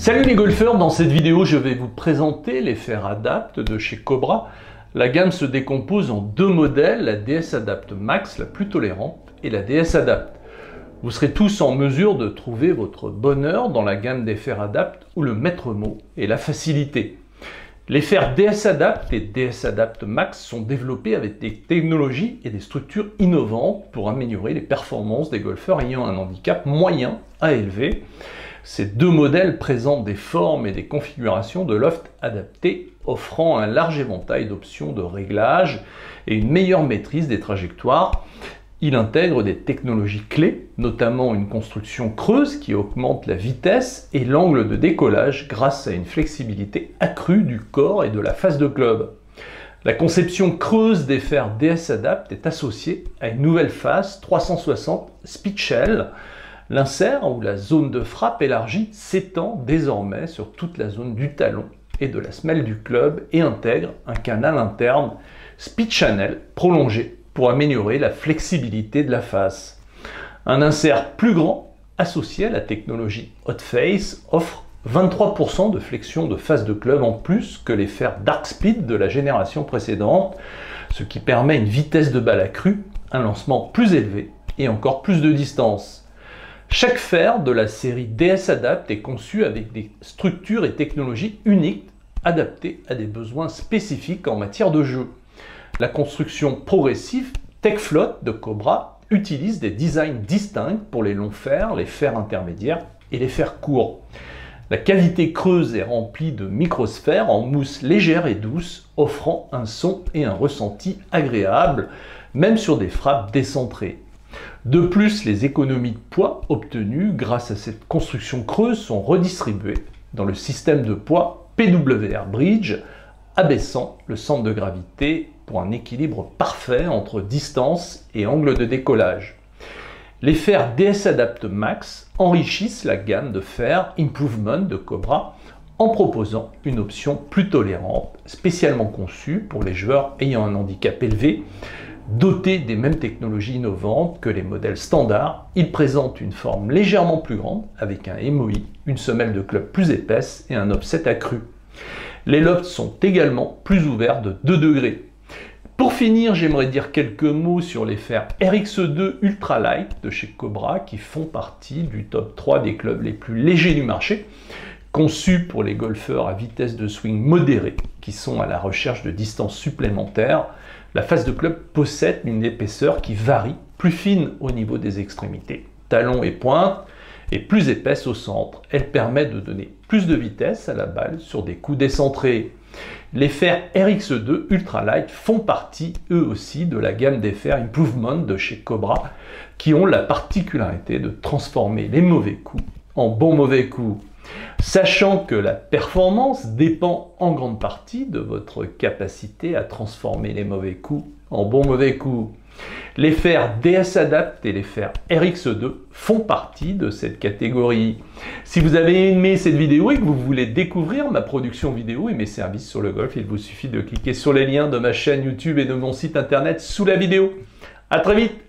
Salut les golfeurs, dans cette vidéo je vais vous présenter les fers Adapt de chez Cobra. La gamme se décompose en deux modèles, la DS Adapt Max, la plus tolérante, et la DS Adapt. Vous serez tous en mesure de trouver votre bonheur dans la gamme des fers Adapt où le maître mot est la facilité. Les fers DS Adapt et DS Adapt Max sont développés avec des technologies et des structures innovantes pour améliorer les performances des golfeurs ayant un handicap moyen à élevé. Ces deux modèles présentent des formes et des configurations de loft adaptées, offrant un large éventail d'options de réglage et une meilleure maîtrise des trajectoires. Il intègre des technologies clés, notamment une construction creuse qui augmente la vitesse et l'angle de décollage grâce à une flexibilité accrue du corps et de la face de club. La conception creuse des fers DS Adapt est associée à une nouvelle face 360 Speed Shell. L'insert ou la zone de frappe élargie s'étend désormais sur toute la zone du talon et de la semelle du club et intègre un canal interne Speed Channel prolongé pour améliorer la flexibilité de la face. Un insert plus grand associé à la technologie Hot Face offre 23% de flexion de face de club en plus que les fers Dark Speed de la génération précédente, ce qui permet une vitesse de balle accrue, un lancement plus élevé et encore plus de distance. Chaque fer de la série DS Adapt est conçu avec des structures et technologies uniques adaptées à des besoins spécifiques en matière de jeu. La construction progressive TechFloat de Cobra utilise des designs distincts pour les longs fers, les fers intermédiaires et les fers courts. La cavité creuse est remplie de microsphères en mousse légère et douce, offrant un son et un ressenti agréables, même sur des frappes décentrées. De plus, les économies de poids obtenues grâce à cette construction creuse sont redistribuées dans le système de poids PWR Bridge, abaissant le centre de gravité pour un équilibre parfait entre distance et angle de décollage. Les fers DS Adapt Max enrichissent la gamme de fers Improvement de Cobra en proposant une option plus tolérante, spécialement conçue pour les joueurs ayant un handicap élevé. Doté des mêmes technologies innovantes que les modèles standards, il présente une forme légèrement plus grande avec un MOI, une semelle de club plus épaisse et un offset accru. Les lofts sont également plus ouverts de 2 degrés. Pour finir, j'aimerais dire quelques mots sur les fers RX2 Ultralight de chez Cobra qui font partie du top 3 des clubs les plus légers du marché, conçus pour les golfeurs à vitesse de swing modérée qui sont à la recherche de distances supplémentaires. La face de club possède une épaisseur qui varie, plus fine au niveau des extrémités, talons et pointe, et plus épaisse au centre. Elle permet de donner plus de vitesse à la balle sur des coups décentrés. Les fers RX2 Ultralight font partie eux aussi de la gamme des fers Improvement de chez Cobra qui ont la particularité de transformer les mauvais coups en bons mauvais coups. Sachant que la performance dépend en grande partie de votre capacité à transformer les mauvais coups en bons mauvais coups. Les fers DS Adapt et les fers RX2 font partie de cette catégorie. Si vous avez aimé cette vidéo et que vous voulez découvrir ma production vidéo et mes services sur le golf, il vous suffit de cliquer sur les liens de ma chaîne YouTube et de mon site internet sous la vidéo. À très vite!